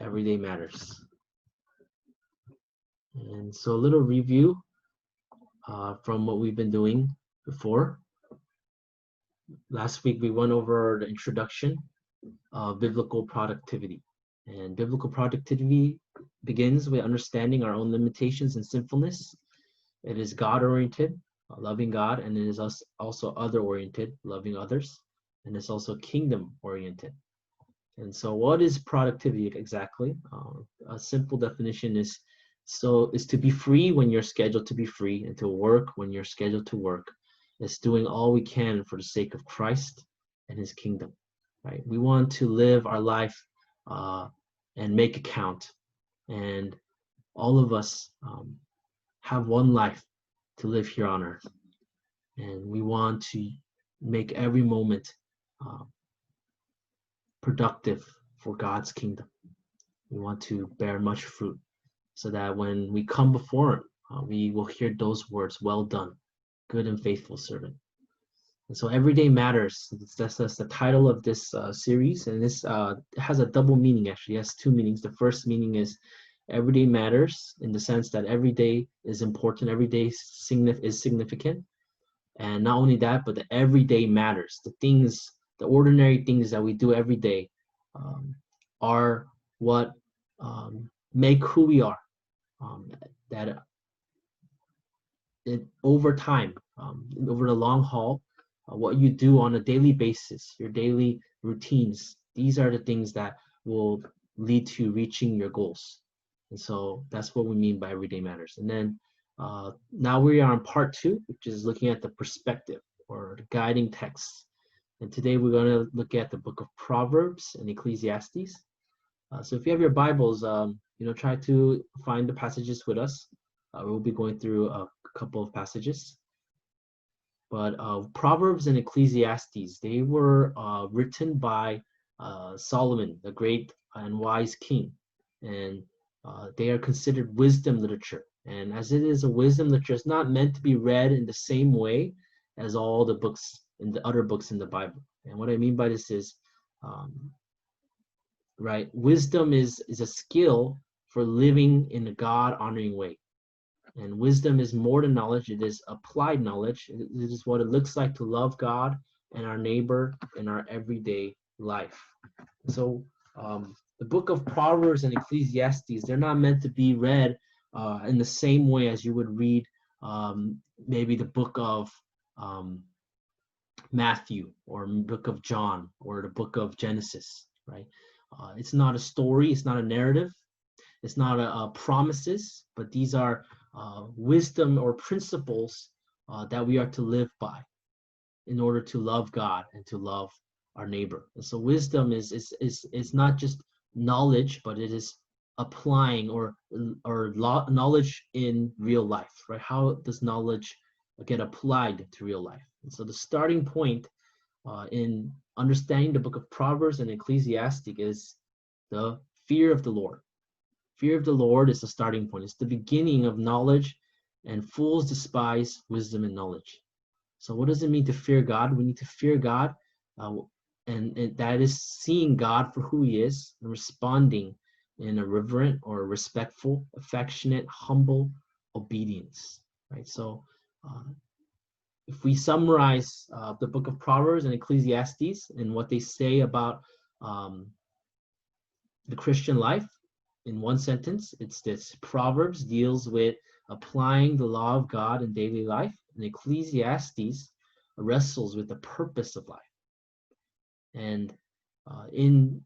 every day matters. And so a little review from what we've been doing before. Last week we went over the introduction of biblical productivity. And biblical productivity begins with understanding our own limitations and sinfulness. It is God-oriented, loving God, and it is also other-oriented, loving others, and it's also kingdom-oriented. And so what is productivity exactly? A simple definition is to be free when you're scheduled to be free, and to work when you're scheduled to work. It's doing all we can for the sake of Christ and his kingdom, right? We want to live our life and make it count. And all of us have one life to live here on earth. And we want to make every moment productive for God's kingdom. We want to bear much fruit so that when we come before him, we will hear those words, "Well done, good and faithful servant." And so every day matters. That's the title of this series, and this has a double meaning. Actually, it has two meanings. The first meaning is every day matters in the sense that every day is important. Every day is significant, and not only that, but the every day matters. The ordinary things that we do every day are what make who we are. Over time, over the long haul, what you do on a daily basis, your daily routines, these are the things that will lead to reaching your goals. And so that's what we mean by everyday matters. And then now we are on part 2, which is looking at the perspective or the guiding texts. And today we're going to look at the book of Proverbs and Ecclesiastes. So if you have your Bibles, try to find the passages with us. We'll be going through a couple of passages. But Proverbs and Ecclesiastes, they were written by Solomon, the great and wise king. And they are considered wisdom literature. And as it is a wisdom literature, it's not meant to be read in the same way as all the books in the other books in the Bible. And what I mean by this is, wisdom is a skill for living in a God-honoring way. And wisdom is more than knowledge. It is applied knowledge. It is what it looks like to love God and our neighbor in our everyday life. So the book of Proverbs and Ecclesiastes, they're not meant to be read in the same way as you would read maybe the book of Matthew or book of John or the book of Genesis, right? It's not a story. It's not a narrative. It's not a promises, but these are wisdom or principles that we are to live by in order to love God and to love our neighbor. And so wisdom is not just knowledge, but it is applying or knowledge in real life, right? How does knowledge get applied to real life? And so the starting point in understanding the book of Proverbs and Ecclesiastes is the fear of the Lord. Fear of the Lord is the starting point. It's the beginning of knowledge, and fools despise wisdom and knowledge. So what does it mean to fear God? We need to fear God, and that is seeing God for who he is and responding in a reverent or respectful, affectionate, humble obedience, right? So if we summarize the book of Proverbs and Ecclesiastes and what they say about the Christian life, in one sentence, it's this: Proverbs deals with applying the law of God in daily life, and Ecclesiastes wrestles with the purpose of life. And in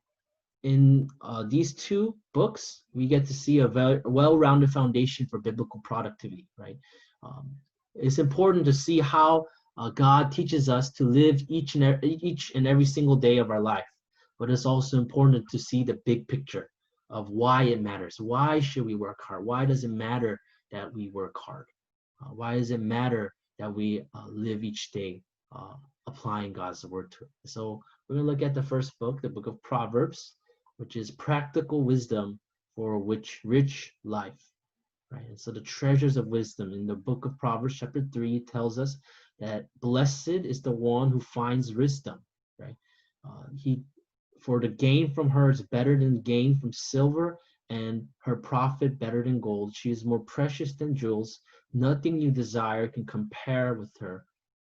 these two books, we get to see a very well-rounded foundation for biblical productivity, right? It's important to see how God teaches us to live each and every single day of our life, but it's also important to see the big picture of why it matters. Why should we work hard? Why does it matter that we work hard? Why does it matter that we live each day applying God's word to it? So we're going to look at the first book, the book of Proverbs, which is practical wisdom for which rich life, right? And so the treasures of wisdom in the book of Proverbs chapter 3 tells us that blessed is the one who finds wisdom, right? For the gain from her is better than gain from silver, and her profit better than gold. She is more precious than jewels. Nothing you desire can compare with her.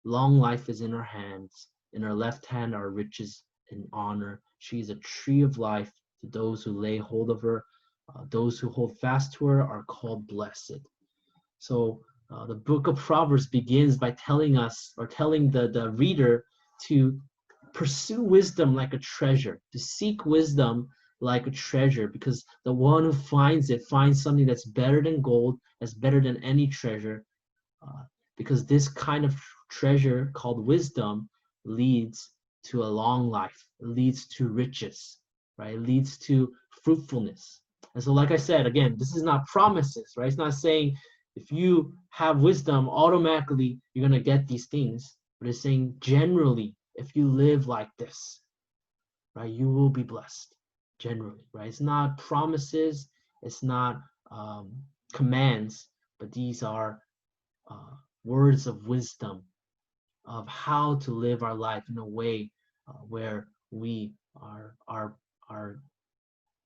Long life is in her hands. In her left hand are riches and honor. She is a tree of life to those who lay hold of her. Those who hold fast to her are called blessed. So the book of Proverbs begins by telling us, or telling the reader, to pursue wisdom like a treasure, to seek wisdom like a treasure, because the one who finds it finds something that's better than gold, that's better than any treasure, uh, because this kind of treasure called wisdom leads to a long life, it leads to riches, right? It leads to fruitfulness. And so, like I said, again, this is not promises, right? It's not saying if you have wisdom, automatically you're going to get these things, but it's saying generally, if you live like this, right, you will be blessed generally, right? It's not promises, it's not um, commands, but these are uh, words of wisdom of how to live our life in a way where we are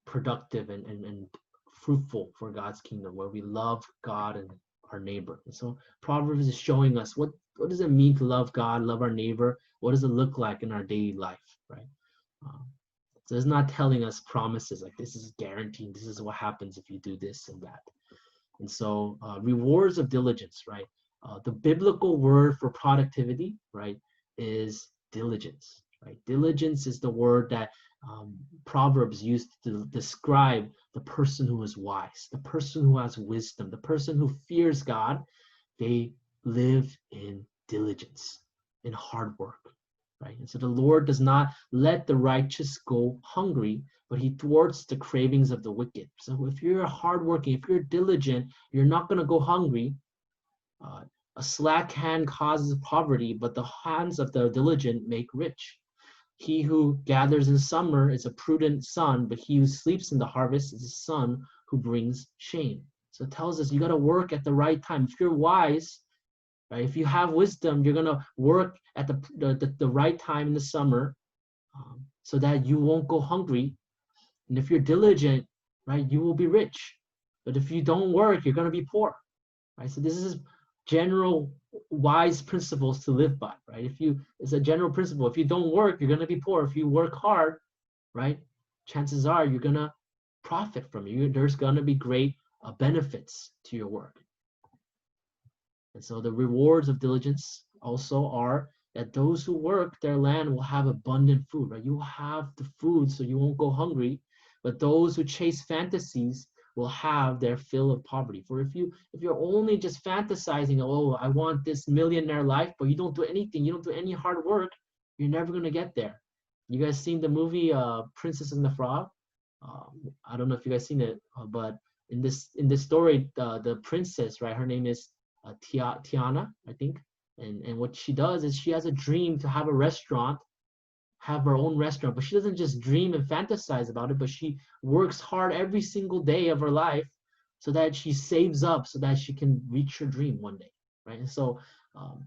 productive and fruitful for God's kingdom, where we love God and our neighbor. And so Proverbs is showing us what does it mean to love God, love our neighbor? What does it look like in our daily life, right? Um, so it's not telling us promises like this is guaranteed, this is what happens if you do this and that. And so rewards of diligence, right? The biblical word for productivity, right, is diligence, right? Diligence is the word that Proverbs used to describe the person who is wise, the person who has wisdom, the person who fears God. They live in diligence, in hard work, right? And so the Lord does not let the righteous go hungry, but he thwarts the cravings of the wicked. So if you're hardworking, if you're diligent, you're not going to go hungry. Uh, a slack hand causes poverty, but the hands of the diligent make rich. He who gathers in summer is a prudent son, but he who sleeps in the harvest is a son who brings shame. So it tells us you got to work at the right time. If you're wise, right, if you have wisdom, you're going to work at the right time in the summer so that you won't go hungry. And if you're diligent, right, you will be rich. But if you don't work, you're going to be poor, right? So this is general wise principles to live by, right? It's a general principle. If you don't work, you're going to be poor. If you work hard, right, chances are you're going to profit from it. There's going to be great benefits to your work. And so the rewards of diligence also are that those who work their land will have abundant food, right? You will have the food so you won't go hungry, but those who chase fantasies will have their fill of poverty. For if you're only just fantasizing, oh, I want this millionaire life, but you don't do anything, you don't do any hard work, you're never gonna get there. You guys seen the movie Princess and the Frog? I don't know if you guys seen it, but in this story, the princess, right? Her name is Tiana, I think. And what she does is she has a dream to have a restaurant, have her own restaurant, but she doesn't just dream and fantasize about it, but she works hard every single day of her life so that she saves up so that she can reach her dream one day, right? And so um,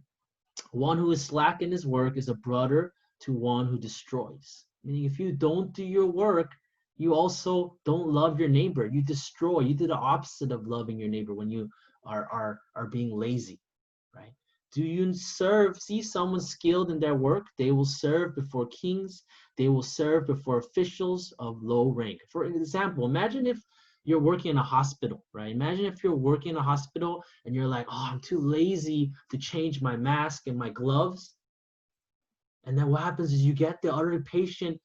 one who is slack in his work is a brother to one who destroys. Meaning if you don't do your work, you also don't love your neighbor. You destroy. You do the opposite of loving your neighbor when you are being lazy, right? Do you see someone skilled in their work? They will serve before kings. They will serve before officials of low rank. For example, imagine if you're working in a hospital, right? Imagine if you're working in a hospital and you're like, oh, I'm too lazy to change my mask and my gloves. And then what happens is you get the other patient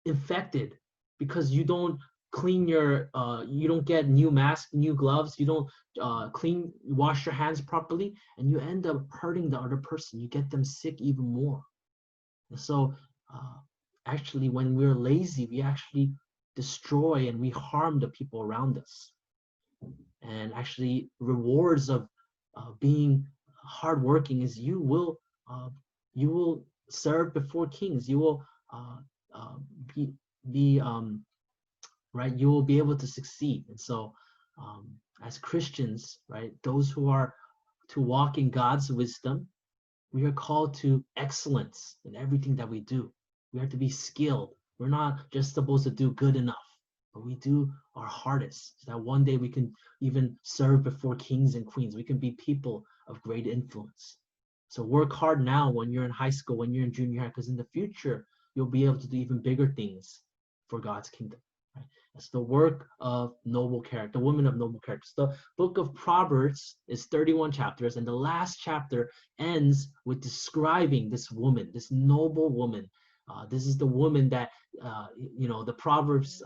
infected because you don't clean you don't get new mask, new gloves, you don't wash your hands properly, and you end up hurting the other person. You get them sick even more. And so actually when we're lazy, we actually destroy and we harm the people around us. And actually rewards of being hardworking is you will serve before kings. You will uh, be right. You will be able to succeed. And so as Christians, right, those who are to walk in God's wisdom, we are called to excellence in everything that we do. We have to be skilled. We're not just supposed to do good enough, but we do our hardest so that one day we can even serve before kings and queens. We can be people of great influence. So work hard now when you're in high school, when you're in junior high, because in the future, you'll be able to do even bigger things for God's kingdom. Right? It's the work of noble character, the women of noble character. So the book of Proverbs is 31 chapters, and the last chapter ends with describing this woman, this noble woman. This is the woman that, the Proverbs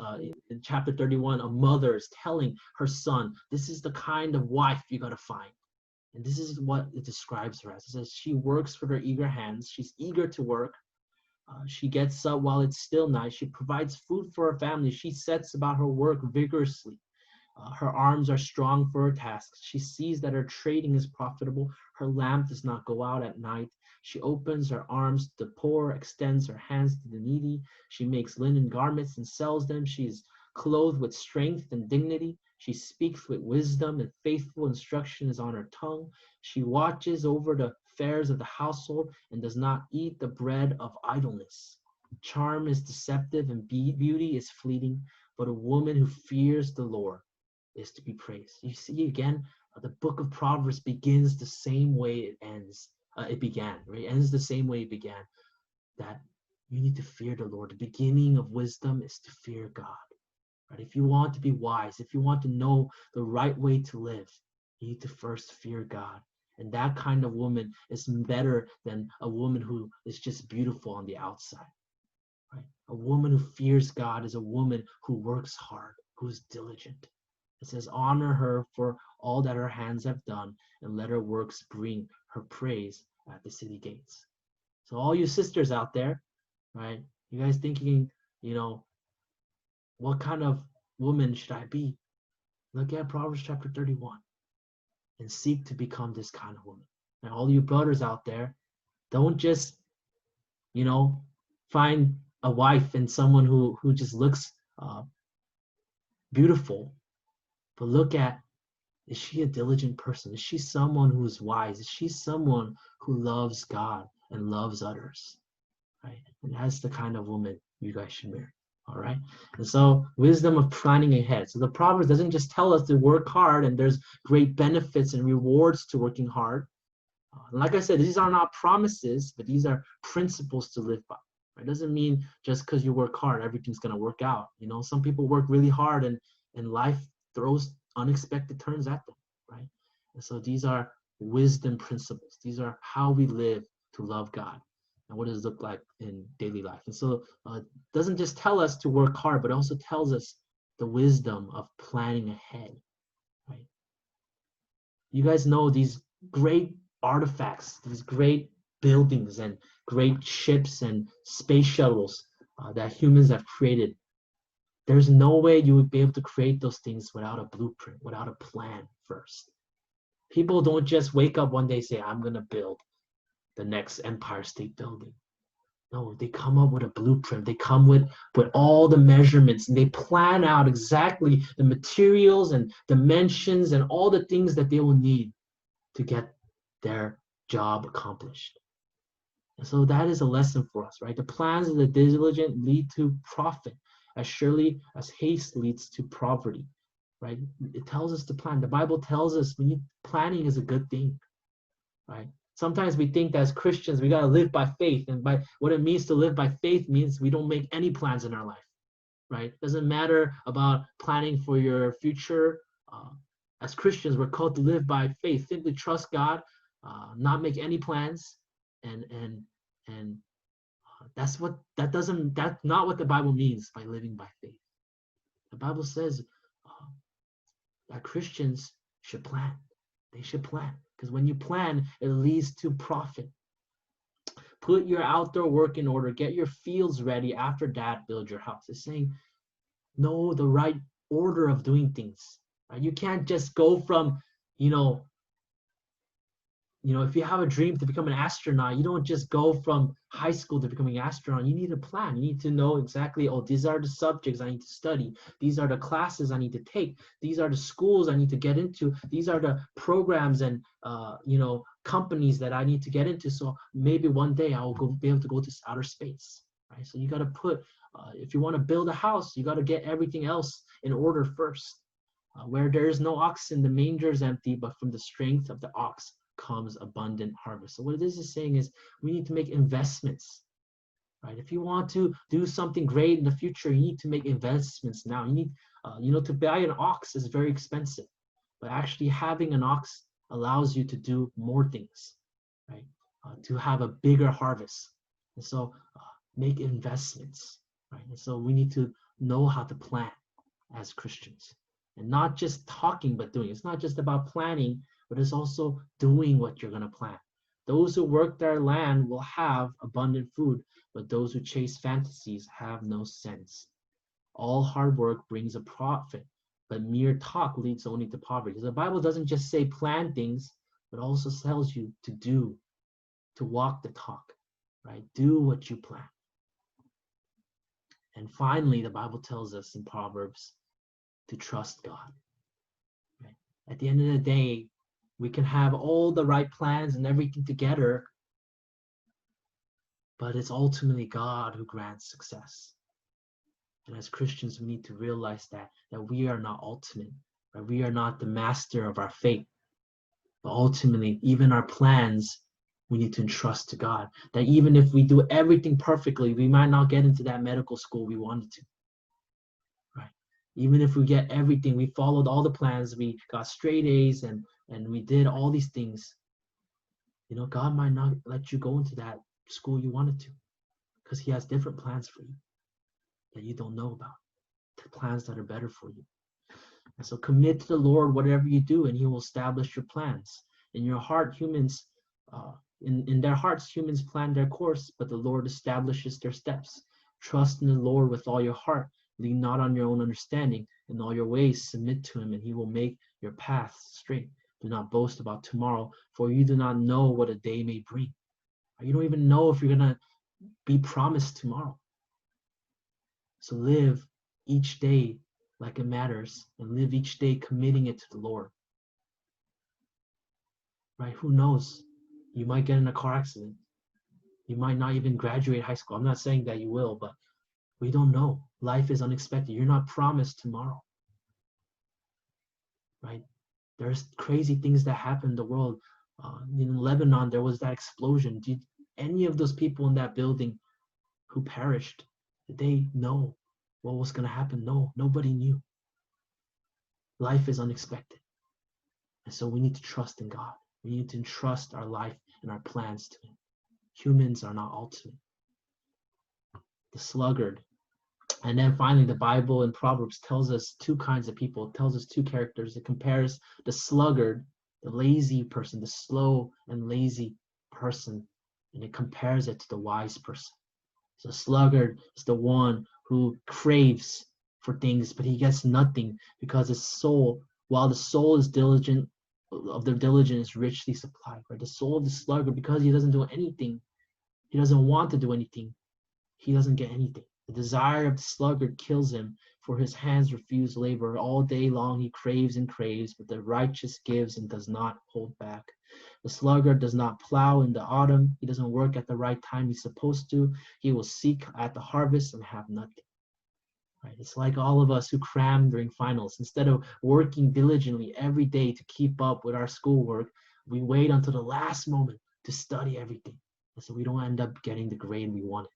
in chapter 31, a mother is telling her son, this is the kind of wife you got to find. And this is what it describes her as. It says she works with her eager hands. She's eager to work. She gets up while it's still night. She provides food for her family. She sets about her work vigorously. Her arms are strong for her tasks. She sees that her trading is profitable. Her lamp does not go out at night. She opens her arms to the poor, extends her hands to the needy. She makes linen garments and sells them. She is clothed with strength and dignity. She speaks with wisdom, and faithful instruction is on her tongue. She watches over the affairs of the household and does not eat the bread of idleness. Charm is deceptive and beauty is fleeting, but a woman who fears the Lord is to be praised. You see again, the book of Proverbs begins the same way it ends. It began, right? It ends the same way it began. That you need to fear the Lord. The beginning of wisdom is to fear God. Right? If you want to be wise, if you want to know the right way to live, you need to first fear God. And that kind of woman is better than a woman who is just beautiful on the outside. Right? A woman who fears God is a woman who works hard, who's diligent. It says, honor her for all that her hands have done, and let her works bring her praise at the city gates. So all you sisters out there, right? You guys thinking, what kind of woman should I be? Look at Proverbs chapter 31 and seek to become this kind of woman. And all you brothers out there, don't just, find a wife and someone who just looks beautiful, but look at, is she a diligent person? Is she someone who's wise? Is she someone who loves God and loves others? Right? And that's the kind of woman you guys should marry. All right. And so wisdom of planning ahead. So the Proverbs doesn't just tell us to work hard, and there's great benefits and rewards to working hard. Like I said, these are not promises, but these are principles to live by. It doesn't mean just because you work hard, everything's going to work out. Some people work really hard and life throws unexpected turns at them, right? And so these are wisdom principles. These are how we live to love God and what does it look like in daily life. And so it doesn't just tell us to work hard, but it also tells us the wisdom of planning ahead, right? You guys know these great artifacts, these great buildings and great ships and space shuttles that humans have created. There's no way you would be able to create those things without a blueprint, without a plan first. People don't just wake up one day and say, I'm going to build the next Empire State Building. No, they come up with a blueprint. They come with all the measurements, and they plan out exactly the materials and dimensions and all the things that they will need to get their job accomplished. And so that is a lesson for us, right? The plans of the diligent lead to profit, as surely as haste leads to poverty, right? It tells us to plan. The Bible tells us planning is a good thing, right? Sometimes we think that as Christians, we got to live by faith. And by what it means to live by faith means we don't make any plans in our life, right? It doesn't matter about planning for your future. As Christians, we're called to live by faith. Simply trust God, not make any plans, and that's not what the Bible means by living by faith. The Bible says that Christians should plan. They should plan, because when you plan, it leads to profit. Put your outdoor work in order. Get your fields ready. After that, build your house. It's saying know the right order of doing things. Right? You can't just go from, if you have a dream to become an astronaut, you don't just go from high school to becoming an astronaut. You need a plan. You need to know exactly, these are the subjects I need to study. These are the classes I need to take. These are the schools I need to get into. These are the programs and, companies that I need to get into. So maybe one day I will be able to go to outer space. Right? So you got to put If you want to build a house, you got to get everything else in order first. Where there is no oxen, the manger is empty, but from the strength of the ox comes abundant harvest. So what this is saying is we need to make investments, right? If you want to do something great in the future, you need to make investments now. You need, to buy an ox is very expensive, but actually having an ox allows you to do more things, right? To have a bigger harvest. And so make investments, right? And so we need to know how to plan as Christians, and not just talking, but doing. It's not just about planning, but it's also doing what you're going to plan. Those who work their land will have abundant food, but those who chase fantasies have no sense. All hard work brings a profit, but mere talk leads only to poverty. Because the Bible doesn't just say plan things, but also tells you to do, to walk the talk, right? Do what you plan. And finally, the Bible tells us in Proverbs to trust God. Right? At the end of the day, we can have all the right plans and everything together, but it's ultimately God who grants success. And as Christians, we need to realize that we are not ultimate, right? We are not the master of our fate. But ultimately, even our plans, we need to entrust to God. That even if we do everything perfectly, we might not get into that medical school we wanted to. Right? Even if we get everything, we followed all the plans, we got straight A's and we did all these things. God might not let you go into that school you wanted to, because He has different plans for you that you don't know about, the plans that are better for you. And so commit to the Lord whatever you do, and He will establish your plans. In your heart, humans, in their hearts, humans plan their course, but the Lord establishes their steps. Trust in the Lord with all your heart. Lean not on your own understanding. In all your ways, submit to Him, and He will make your path straight. Do not boast about tomorrow, for you do not know what a day may bring. You don't even know if you're going to be promised tomorrow. So live each day like it matters, and live each day committing it to the Lord. Right? Who knows? You might get in a car accident. You might not even graduate high school. I'm not saying that you will, but we don't know. Life is unexpected. You're not promised tomorrow. Right? There's crazy things that happen in the world. In Lebanon, there was that explosion. Did any of those people in that building who perished, did they know what was going to happen? No, nobody knew. Life is unexpected. And so we need to trust in God. We need to entrust our life and our plans to Him. Humans are not ultimate. The sluggard. And then finally, the Bible in Proverbs tells us two kinds of people. It tells us two characters. It compares the sluggard, the lazy person, the slow and lazy person, and it compares it to the wise person. So sluggard is the one who craves for things, but he gets nothing because his soul, while the soul is diligent, of the diligent is richly supplied. Right? The soul of the sluggard, because he doesn't do anything, he doesn't want to do anything, he doesn't get anything. The desire of the sluggard kills him, for his hands refuse labor. All day long he craves and craves, but the righteous gives and does not hold back. The sluggard does not plow in the autumn. He doesn't work at the right time he's supposed to. He will seek at the harvest and have nothing. Right? It's like all of us who cram during finals. Instead of working diligently every day to keep up with our schoolwork, we wait until the last moment to study everything. And so we don't end up getting the grade we wanted.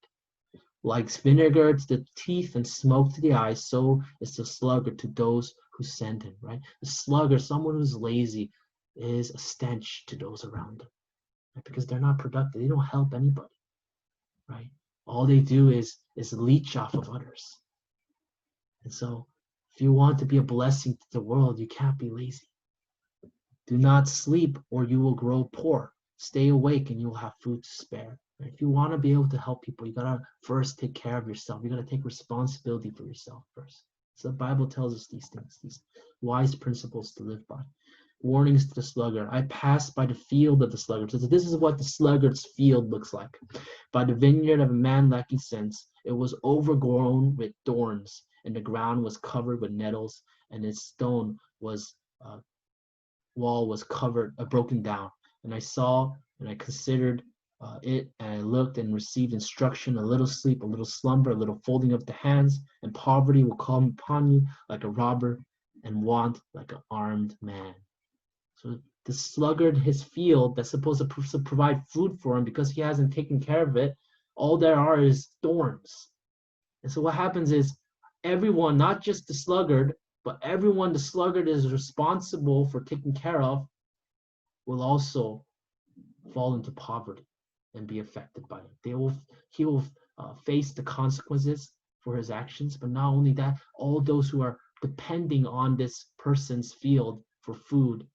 Like vinegar to the teeth and smoke to the eyes, so is the sluggard to those who send him, right? The sluggard, someone who's lazy, is a stench to those around them, right? Because they're not productive. They don't help anybody, right? All they do is leech off of others. And so if you want to be a blessing to the world, you can't be lazy. Do not sleep or you will grow poor. Stay awake and you will have food to spare. If you want to be able to help people, you got to first take care of yourself. You got to take responsibility for yourself first. So the Bible tells us these things, these wise principles to live by. Warnings to the sluggard. I passed by the field of the sluggard. So this is what the sluggard's field looks like. By the vineyard of a man lacking sense, it was overgrown with thorns, and the ground was covered with nettles, and its stone was wall was covered, broken down. And I saw and I considered it, and I looked and received instruction, a little sleep, a little slumber, a little folding of the hands, and poverty will come upon you like a robber, and want like an armed man. So the sluggard, his field that's supposed to provide food for him, because he hasn't taken care of it, all there are is thorns. And so what happens is everyone, not just the sluggard, but everyone the sluggard is responsible for taking care of, will also fall into poverty and be affected by it. He will face the consequences for his actions, but not only that, all those who are depending on this person's field for food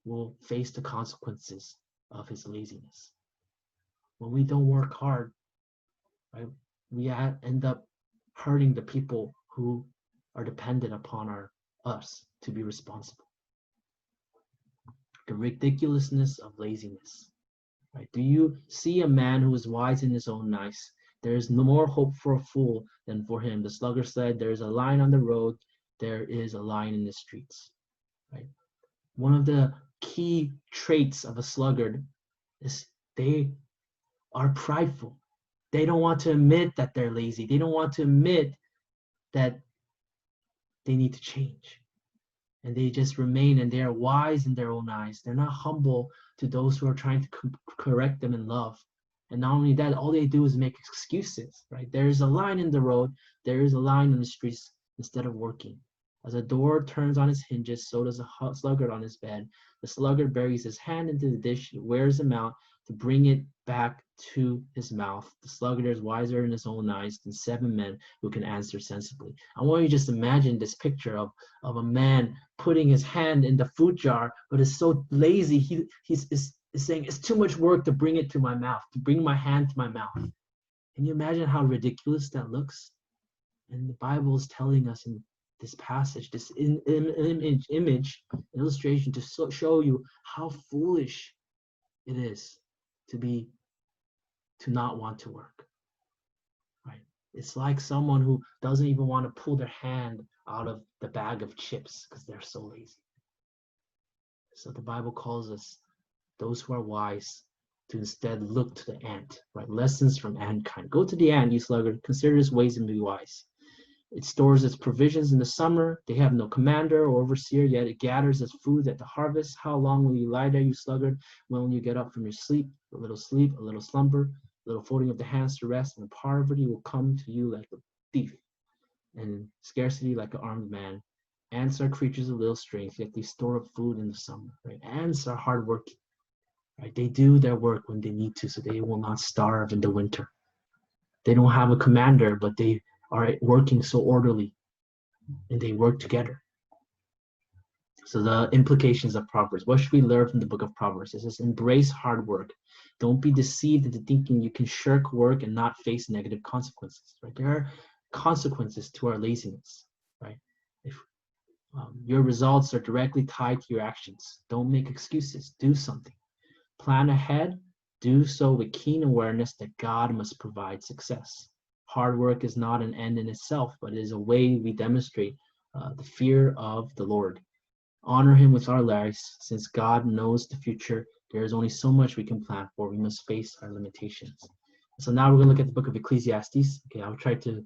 will face the consequences of his laziness. When we don't work hard, right, we end up hurting the people who are dependent upon us to be responsible. The ridiculousness of laziness. Right? Do you see a man who is wise in his own eyes? There is no more hope for a fool than for him. The sluggard said, there is a lion on the road, there is a lion in the streets. Right? One of the key traits of a sluggard is they are prideful. They don't want to admit that they're lazy. They don't want to admit that they need to change. And they just remain, and they are wise in their own eyes. They're not humble to those who are trying to correct them in love. And not only that, all they do is make excuses, right? There is a line in the road, there is a line in the streets, instead of working. As a door turns on its hinges, so does a sluggard on his bed. The sluggard buries his hand into the dish, wears him out to bring it back to his mouth. The sluggard is wiser in his own eyes than 7 men who can answer sensibly. I want you to just imagine this picture of a man putting his hand in the food jar, but is so lazy, he's saying, it's too much work to bring it to my mouth, to bring my hand to my mouth. Can you imagine how ridiculous that looks? And the Bible is telling us in this passage, this image, illustration, to show you how foolish it is to not want to work. Right? It's like someone who doesn't even want to pull their hand out of the bag of chips because they're so lazy. So the Bible calls us, those who are wise, to instead look to the ant. Right? Lessons from ant kind. Go to the ant, you sluggard. Consider its ways and be wise. It stores its provisions in the summer. They have no commander or overseer, yet it gathers its food at the harvest. How long will you lie there, you sluggard? When will you get up from your sleep, a little slumber, a little folding of the hands to rest, and poverty will come to you like a thief, and scarcity like an armed man. Ants are creatures of little strength, yet they store up food in the summer. Right? Ants are hardworking. Right? They do their work when they need to, so they will not starve in the winter. They don't have a commander, but they are working so orderly, and they work together. So the implications of Proverbs. What should we learn from the book of Proverbs? It says, embrace hard work. Don't be deceived into thinking you can shirk work and not face negative consequences. Right? There are consequences to our laziness. Right? If your results are directly tied to your actions, don't make excuses. Do something. Plan ahead. Do so with keen awareness that God must provide success. Hard work is not an end in itself, but it is a way we demonstrate the fear of the Lord. Honor him with our lives. Since God knows the future, there is only so much we can plan for. We must face our limitations. So now we're going to look at the book of Ecclesiastes. Okay, I'll try to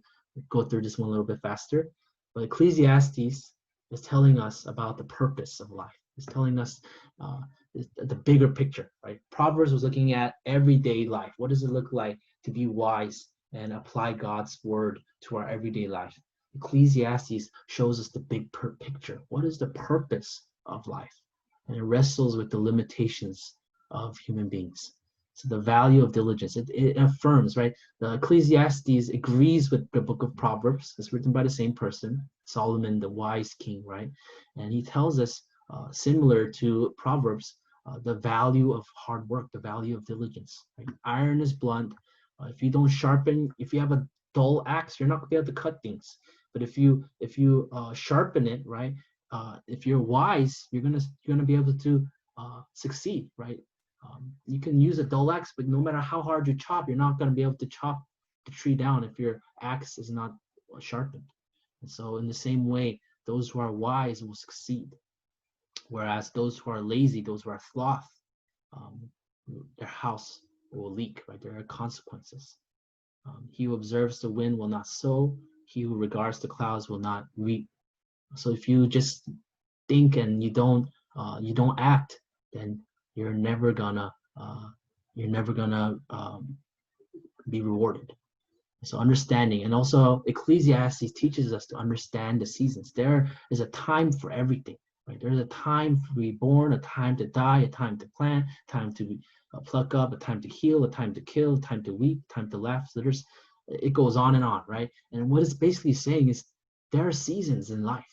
go through this one a little bit faster. But Ecclesiastes is telling us about the purpose of life. It's telling us the bigger picture, right? Proverbs was looking at everyday life. What does it look like to be wise and apply God's word to our everyday life? Ecclesiastes shows us the big picture. What is the purpose of life? And it wrestles with the limitations of human beings. So the value of diligence, it affirms, right? The Ecclesiastes agrees with the book of Proverbs. It's written by the same person, Solomon, the wise king, right? And he tells us, similar to Proverbs, the value of hard work, the value of diligence. Right? Iron is blunt. If you don't sharpen, if you have a dull axe, you're not going to be able to cut things. But if you sharpen it, right? If you're wise, you're gonna be able to succeed, right? You can use a dull axe, but no matter how hard you chop, you're not gonna be able to chop the tree down if your axe is not sharpened. And so, in the same way, those who are wise will succeed, whereas those who are lazy, those who are sloth, their house will leak, right? There are consequences. He who observes the wind will not sow. He who regards the clouds will not reap. So if you just think and you don't act, then you're never gonna uh, be rewarded. So understanding, and also Ecclesiastes teaches us to understand the seasons. There is a time for everything, right? There's a time to be born, a time to die, a time to plant, time to pluck up, a time to heal, a time to kill, a time to weep, time to laugh. So it goes on, right? And what it's basically saying is there are seasons in life.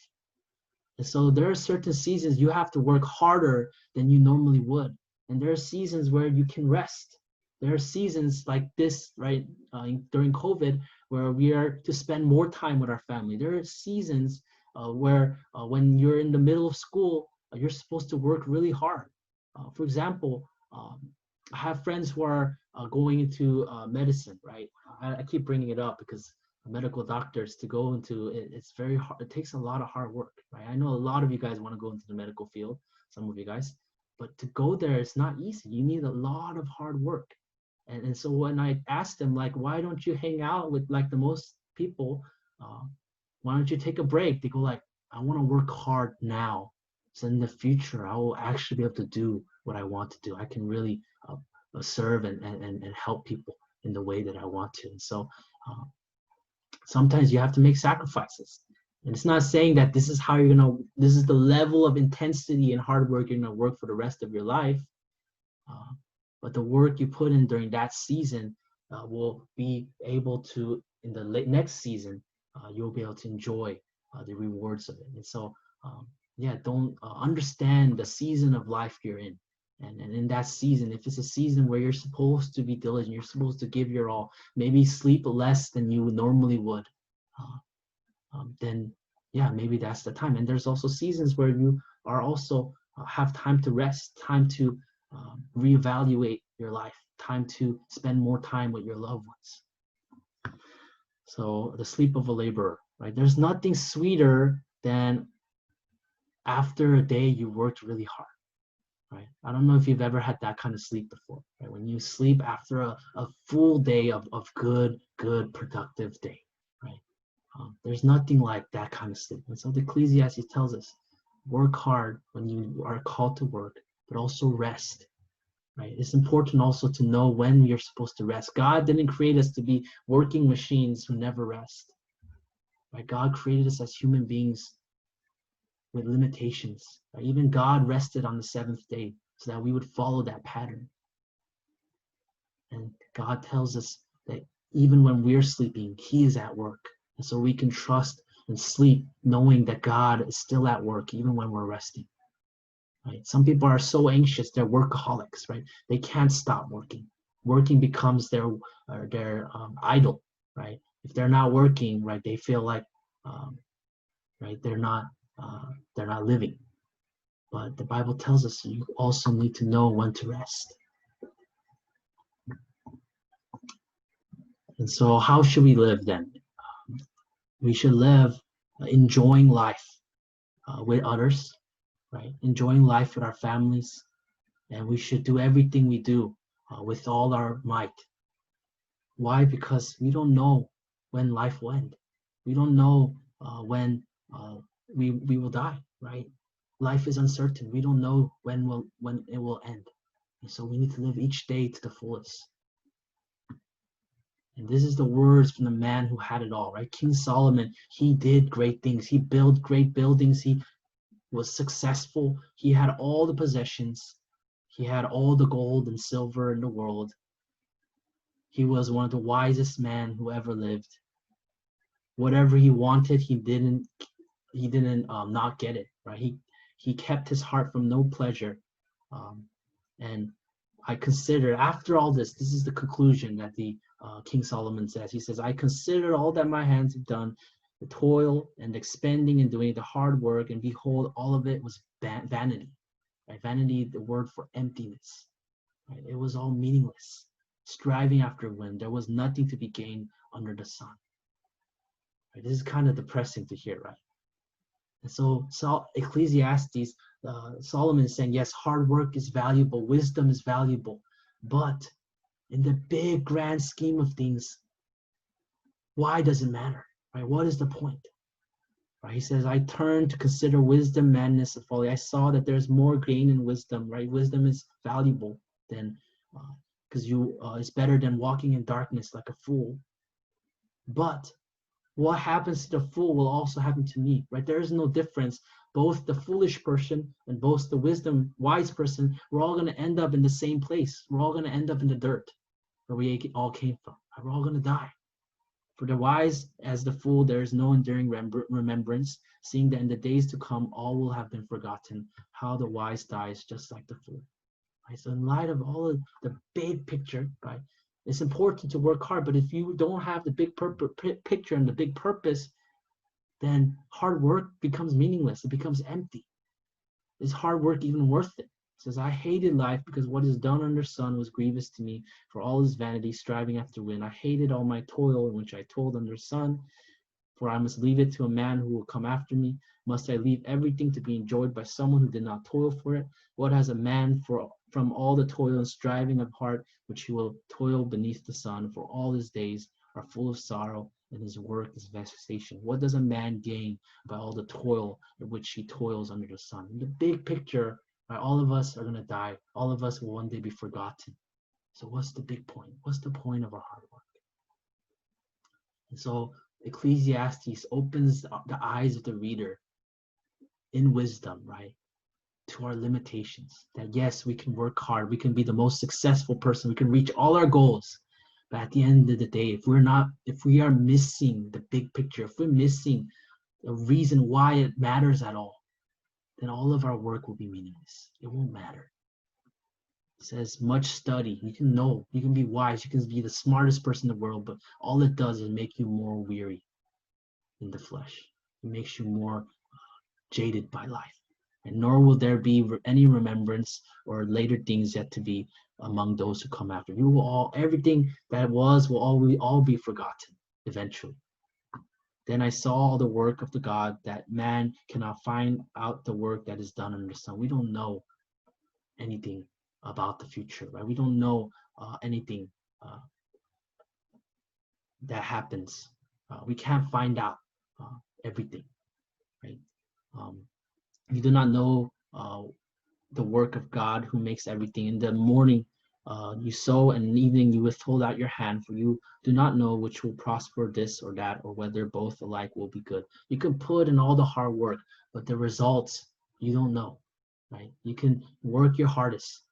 And so there are certain seasons you have to work harder than you normally would. And there are seasons where you can rest. There are seasons like this, right, during COVID, where we are to spend more time with our family. There are seasons where when you're in the middle of school, you're supposed to work really hard. For example, I have friends who are going into medicine, right? I keep bringing it up because medical doctors to go into it, it's very hard. It takes a lot of hard work, right? I know a lot of you guys want to go into the medical field, some of you guys, but to go there, it's not easy. You need a lot of hard work. And so when I asked them, like, why don't you hang out with like the most people? Why don't you take a break? They go like, I want to work hard now. So in the future, I will actually be able to do what I want to do. I can really serve and help people in the way that I want to. And so sometimes you have to make sacrifices. And it's not saying that this is how this is the level of intensity and hard work you're gonna work for the rest of your life. But the work you put in during that season will be able to, in the next season, you'll be able to enjoy the rewards of it. And so, don't understand the season of life you're in. And in that season, if it's a season where you're supposed to be diligent, you're supposed to give your all, maybe sleep less than you normally would, then maybe that's the time. And there's also seasons where you are also have time to rest, time to reevaluate your life, time to spend more time with your loved ones. So the sleep of a laborer, right? There's nothing sweeter than after a day you worked really hard. Right? I don't know if you've ever had that kind of sleep before, right? When you sleep after a full day of good, productive day, right? There's nothing like that kind of sleep. And so the Ecclesiastes tells us, work hard when you are called to work, but also rest, right? It's important also to know when you're supposed to rest. God didn't create us to be working machines who never rest, right? God created us as human beings with limitations. Right? Even God rested on the seventh day so that we would follow that pattern. And God tells us that even when we're sleeping, He is at work. And so we can trust and sleep knowing that God is still at work even when we're resting. Right? Some people are so anxious, they're workaholics, right? They can't stop working. Working becomes their idol, right? If they're not working, right, they feel like right, they're not living. But the Bible tells us you also need to know when to rest. And so how should we live then? We should live enjoying life with others, right? Enjoying life with our families. And we should do everything we do with all our might. Why? Because we don't know when life will end. We don't know when we will die, right? Life is uncertain. We don't know when it will end. And so we need to live each day to the fullest. And this is the words from the man who had it all, right? King Solomon, he did great things. He built great buildings. He was successful. He had all the possessions. He had all the gold and silver in the world. He was one of the wisest men who ever lived. Whatever he wanted, he didn't not get it, right? He kept his heart from no pleasure. And I consider, after all this is the conclusion that the King Solomon says. He says, I consider all that my hands have done, the toil and expending and doing the hard work, and behold, all of it was vanity. Right? Vanity, the word for emptiness. Right? It was all meaningless. Striving after wind, there was nothing to be gained under the sun. Right? This is kind of depressing to hear, right? And so Ecclesiastes, Solomon is saying, yes, hard work is valuable, wisdom is valuable, but in the big grand scheme of things, why does it matter? Right? What is the point? Right? He says, I turned to consider wisdom, madness, and folly. I saw that there's more gain in wisdom, right? Wisdom is valuable than, because it's better than walking in darkness like a fool. But what happens to the fool will also happen to me, right? There is no difference. Both the foolish person and both the wisdom, wise person, we're all going to end up in the same place. We're all going to end up in the dirt where we all came from. We're all going to die. For the wise as the fool, there is no enduring remembrance, seeing that in the days to come, all will have been forgotten. How the wise dies just like the fool. Right? So in light of all of the big picture, right, it's important to work hard, but if you don't have the big picture and the big purpose, then hard work becomes meaningless. It becomes empty. Is hard work even worth it? It says, I hated life because what is done under sun was grievous to me, for all is vanity, striving after wind. I hated all my toil in which I toiled under sun, for I must leave it to a man who will come after me. Must I leave everything to be enjoyed by someone who did not toil for it? What has a man from all the toil and striving of heart which he will toil beneath the sun? For all his days are full of sorrow, and his work is vexation. What does a man gain by all the toil in which he toils under the sun? In the big picture, right, all of us are going to die. All of us will one day be forgotten. So what's the big point? What's the point of our hard work? And so Ecclesiastes opens the eyes of the reader in wisdom, right, to our limitations. That yes, we can work hard, we can be the most successful person, we can reach all our goals. But at the end of the day, if we are missing the big picture, if we're missing the reason why it matters at all, then all of our work will be meaningless. It won't matter. It says much study. You can know, you can be wise, you can be the smartest person in the world, but all it does is make you more weary in the flesh. It makes you more jaded by life. And nor will there be any remembrance or later things yet to be among those who come after. You will all, everything that was will all be forgotten eventually. Then I saw all the work of the God, that man cannot find out the work that is done under the sun. We don't know anything about the future, right? We don't know anything that happens. We can't find out everything, right? You do not know the work of God who makes everything. In the morning you sow, and in the evening you withhold out your hand, for you do not know which will prosper, this or that, or whether both alike will be good. You can put in all the hard work, but the results you don't know, right? You can work your hardest.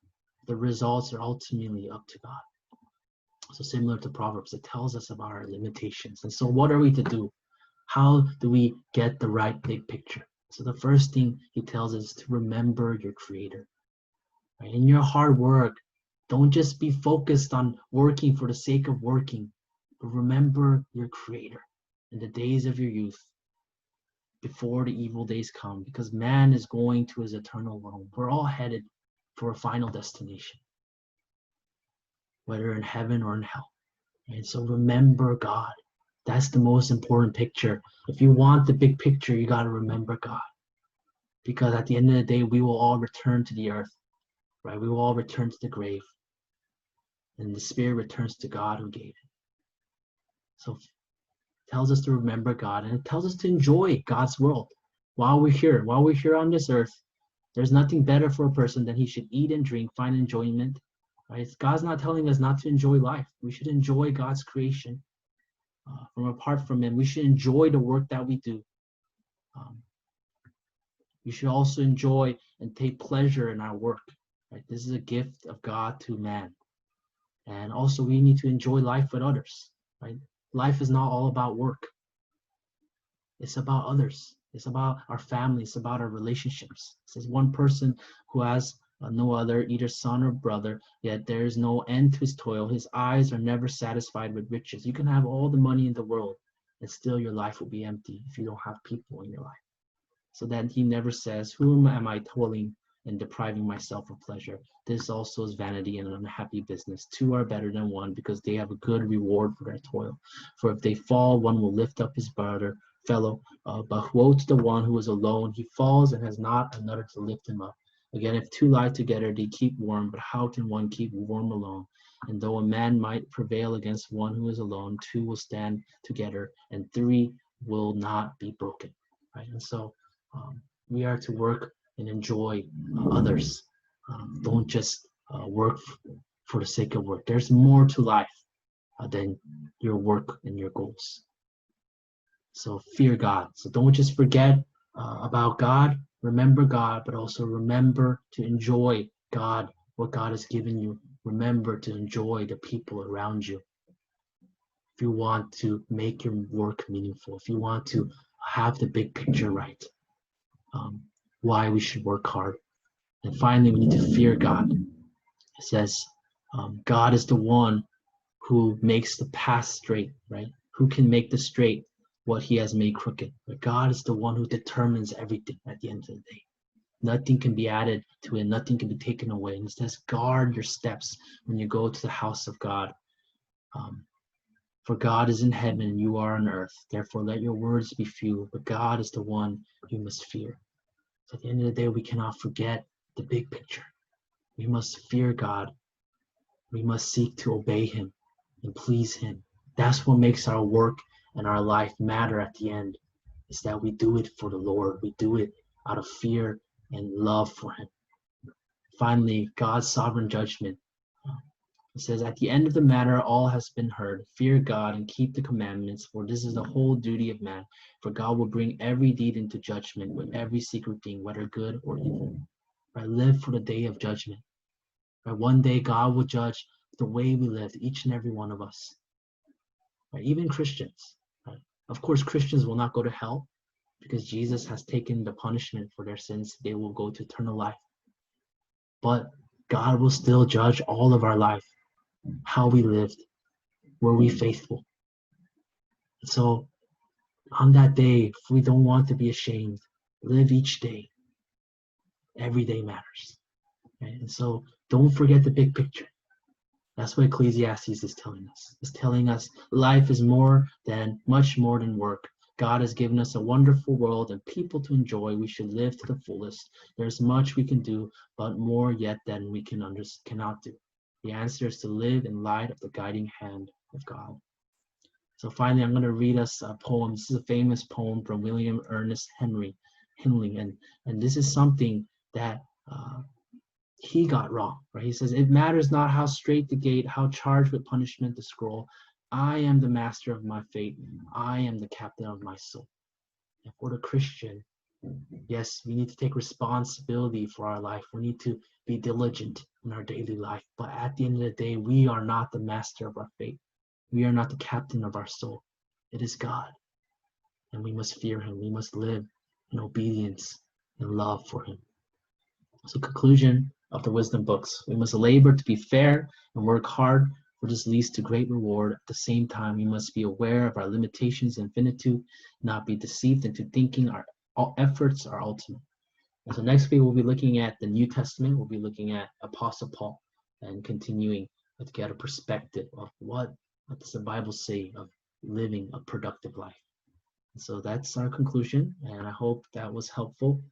The results are ultimately up to God. So similar to Proverbs, it tells us about our limitations. And so what are we to do? How do we get the right big picture? So the first thing he tells us is to remember your Creator. Right? In your hard work, don't just be focused on working for the sake of working, but remember your Creator in the days of your youth, before the evil days come, because man is going to his eternal home. We're all headed for a final destination, whether in heaven or in hell. And so remember God. That's the most important picture. If you want the big picture, you got to remember God. Because at the end of the day, we will all return to the earth, right? We will all return to the grave. And the spirit returns to God who gave it. So it tells us to remember God, and it tells us to enjoy God's world while we're here. While we're here on this earth, there's nothing better for a person than he should eat and drink, find enjoyment. Right? God's not telling us not to enjoy life. We should enjoy God's creation. From apart from him, we should enjoy the work that we do. We should also enjoy and take pleasure in our work. Right? This is a gift of God to man. And also we need to enjoy life with others. Right? Life is not all about work. It's about others. It's about our family. It's about our relationships. It says one person who has no other, either son or brother, yet there is no end to his toil. His eyes are never satisfied with riches. You can have all the money in the world, and still your life will be empty if you don't have people in your life. So that he never says, whom am I toiling and depriving myself of pleasure? This also is vanity and an unhappy business. Two are better than one, because they have a good reward for their toil. For if they fall, one will lift up his fellow. But woe to the one who is alone. He falls and has not another to lift him up. Again, if two lie together, they keep warm, but how can one keep warm alone? And though a man might prevail against one who is alone, two will stand together, and three will not be broken. Right? And so we are to work and enjoy others. Don't just work for the sake of work. There's more to life than your work and your goals. So fear God. So don't just forget about God. Remember God, but also remember to enjoy God, what God has given you. Remember to enjoy the people around you. If you want to make your work meaningful, if you want to have the big picture right, why we should work hard. And finally, we need to fear God. It says, God is the one who makes the path straight, right? Who can make the straight what he has made crooked? But God is the one who determines everything at the end of the day. Nothing can be added to it. Nothing can be taken away. And it says, guard your steps when you go to the house of God. For God is in heaven and you are on earth. Therefore, let your words be few. But God is the one you must fear. So at the end of the day, we cannot forget the big picture. We must fear God. We must seek to obey him and please him. That's what makes our work and our life matter at the end, is that we do it for the Lord. We do it out of fear and love for him. Finally, God's sovereign judgment. It says, at the end of the matter, all has been heard. Fear God and keep the commandments, for this is the whole duty of man. For God will bring every deed into judgment with every secret thing, whether good or evil. Right? Live for the day of judgment. Right? One day God will judge the way we live, each and every one of us. Right? Even Christians. Right? Of course, Christians will not go to hell because Jesus has taken the punishment for their sins. They will go to eternal life. But God will still judge all of our life, how we lived, were we faithful. So on that day, if we don't want to be ashamed, live each day. Every day matters. Right? And so don't forget the big picture. That's what Ecclesiastes is telling us. It's telling us life is much more than work. God has given us a wonderful world and people to enjoy. We should live to the fullest. There's much we can do, but more yet than we cannot do. The answer is to live in light of the guiding hand of God. So finally, I'm going to read us a poem. This is a famous poem from William Ernest Henley, and this is something that he got wrong, right? He says, it matters not how straight the gate, how charged with punishment the scroll. I am the master of my fate. I am the captain of my soul. And for the Christian, yes, we need to take responsibility for our life. We need to be diligent in our daily life. But at the end of the day, we are not the master of our fate. We are not the captain of our soul. It is God. And we must fear him. We must live in obedience and love for him. So conclusion of the wisdom books. We must labor to be fair and work hard, for this leads to great reward. At the same time, we must be aware of our limitations and finitude, not be deceived into thinking all efforts are ultimate. And so next week, we'll be looking at the New Testament. We'll be looking at Apostle Paul and continuing to get a perspective of what does the Bible say of living a productive life. And so that's our conclusion, and I hope that was helpful.